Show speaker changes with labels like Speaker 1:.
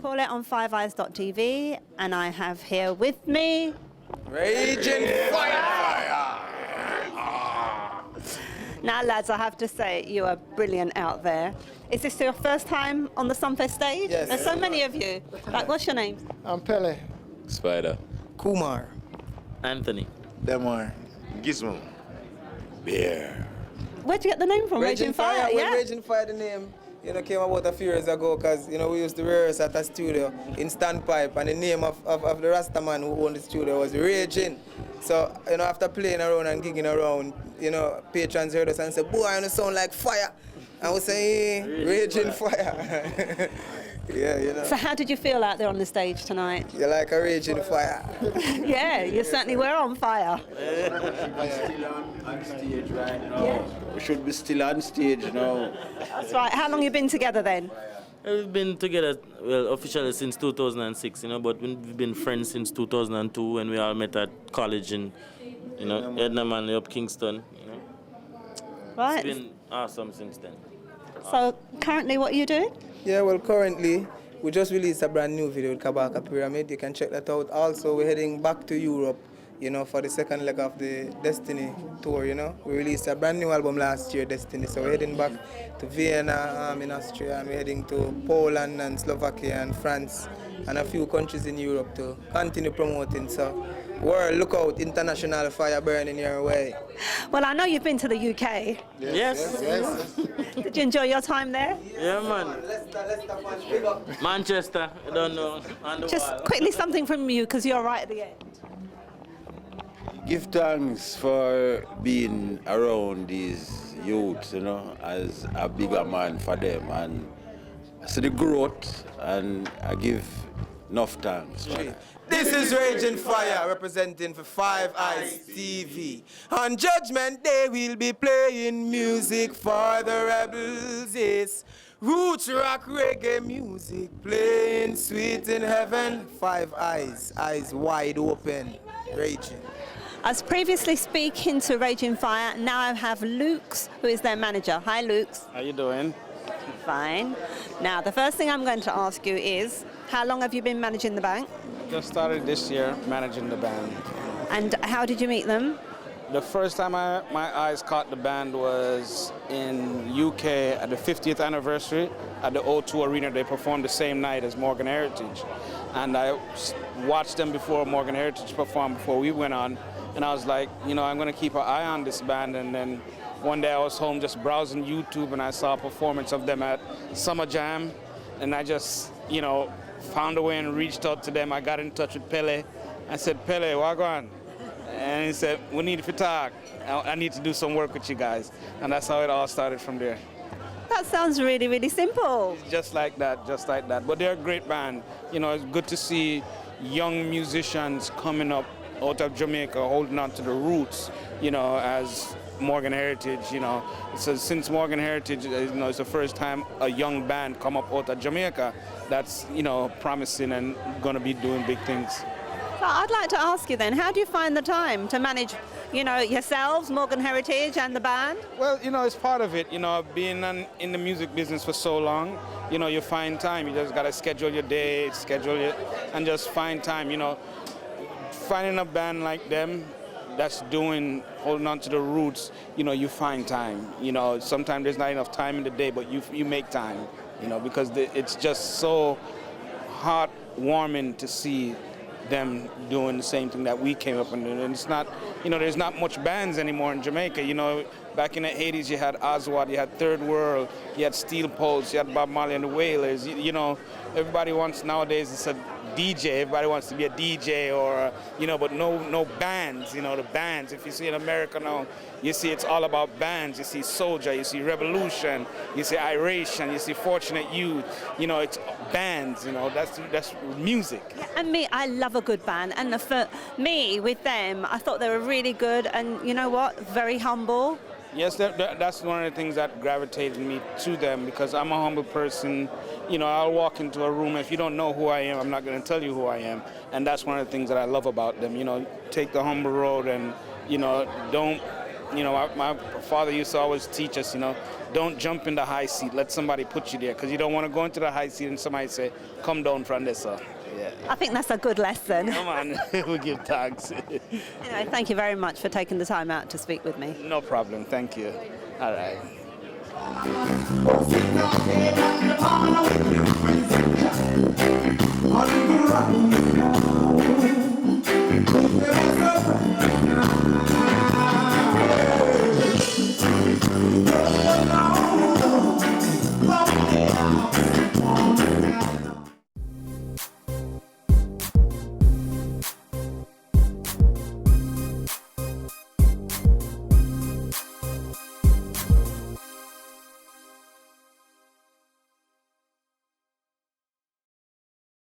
Speaker 1: Paulette on fiveeyes.tv, and I have here with me
Speaker 2: Raging Fyah.
Speaker 1: Now, lads, I have to say, you are brilliant out there. Is this your first time on the Sunfest stage?
Speaker 2: Yes.
Speaker 1: There's so many of you. Like, what's your name?
Speaker 3: I'm Pele.
Speaker 4: Spider.
Speaker 2: Kumar.
Speaker 4: Anthony.
Speaker 2: Demar.
Speaker 5: Gizmo.
Speaker 4: Bear.
Speaker 1: Where'd you get the name from?
Speaker 2: Raging Fyah.
Speaker 1: Yeah.
Speaker 2: Raging Fyah, the name, came about a few years ago because, we used to rehearse at a studio in Standpipe, and the name of the Rasta man who owned the studio was Raging. So, after playing around and gigging around, patrons heard us and said, boy, you sound like fire. And we say, hey, Raging Fyah. Yeah,
Speaker 1: So how did you feel out there on the stage tonight?
Speaker 2: You're like a raging fire.
Speaker 1: Yeah, you certainly were on fire.
Speaker 4: Still on stage right now.
Speaker 1: Yeah.
Speaker 4: We should be still on stage now.
Speaker 1: That's right. How long have you been together then?
Speaker 6: We've been together, well, officially since 2006, but we've been friends since 2002 when we all met at college in, Edna Manley up Kingston.
Speaker 1: Right.
Speaker 6: It's been awesome since then.
Speaker 1: So currently, what are you doing?
Speaker 2: Yeah, well, currently, we just released a brand new video with Kabaka Pyramid. You can check that out. Also, we're heading back to Europe, for the second leg of the Destiny tour, We released a brand new album last year, Destiny. So we're heading back to Vienna in Austria, and we're heading to Poland and Slovakia and France and a few countries in Europe to continue promoting. So, world, look out, international fire burning your way.
Speaker 1: Well, I know you've been to the UK.
Speaker 6: Yes.
Speaker 1: Did you enjoy your time there?
Speaker 6: Yeah, man. Manchester, I don't know.
Speaker 1: Just quickly something from you, because you're right at the end.
Speaker 4: Give thanks for being around these youths, as a bigger man for them. And I see the growth, and I give enough thanks for that.
Speaker 2: This is Raging Fyah, representing for Five Eyes TV. On Judgment Day, we'll be playing music for the rebels. Yes, roots rock reggae music, playing sweet in heaven. Five Eyes, eyes wide open, raging.
Speaker 1: I was previously speaking to Raging Fyah. Now I have Luke's, who is their manager. Hi, Luke's.
Speaker 3: How you doing?
Speaker 1: Fine. Now, the first thing I'm going to ask you is, how long have you been managing the band?
Speaker 3: Just started this year managing the band.
Speaker 1: And how did you meet them?
Speaker 3: The first time my eyes caught the band was in UK at the 50th anniversary at the O2 Arena. They performed the same night as Morgan Heritage. And I watched them before Morgan Heritage performed, before we went on. And I was like, I'm going to keep an eye on this band. And then one day I was home just browsing YouTube, and I saw a performance of them at Summer Jam. And I just, found a way and reached out to them. I got in touch with Pele. I said, Pele, what on? And he said, we need to talk. I need to do some work with you guys. And that's how it all started from there.
Speaker 1: That sounds really, really simple.
Speaker 3: Just like that. But they're a great band. It's good to see young musicians coming up out of Jamaica, holding on to the roots, as Morgan Heritage, So since Morgan Heritage, it's the first time a young band come up out of Jamaica that's, promising and going to be doing big things.
Speaker 1: So I'd like to ask you then, how do you find the time to manage, yourselves, Morgan Heritage and the band?
Speaker 3: Well, it's part of it, being in the music business for so long, you find time. You just got to schedule your day, and just find time, Finding a band like them that's holding on to the roots, you find time. Sometimes there's not enough time in the day, but you make time, because it's just so hard warming to see them doing the same thing that we came up and doing. And it's not, there's not much bands anymore in Jamaica. Back in the 80s, you had Oswald, you had Third World, you had Steel Pulse, you had Bob Marley and the Wailers. Everybody wants nowadays, it's a DJ. Everybody wants to be a DJ but no bands. The bands. If you see in America now, you see it's all about bands. You see Soldier, you see Revolution, you see Iration, you see Fortunate Youth. It's bands. That's music.
Speaker 1: Yeah, and me, I love a good band. And for me, with them, I thought they were really good. And you know what? Very humble.
Speaker 3: Yes, that's one of the things that gravitated me to them, because I'm a humble person. I'll walk into a room. If you don't know who I am, I'm not going to tell you who I am. And that's one of the things that I love about them. Take the humble road and, don't, my father used to always teach us, don't jump in the high seat. Let somebody put you there, because you don't want to go into the high seat and somebody say, come down from this, sir. Yeah.
Speaker 1: I think that's a good lesson.
Speaker 3: Come on, we give thanks.
Speaker 1: Thank you very much for taking the time out to speak with me.
Speaker 3: No problem, thank you. All right.
Speaker 5: All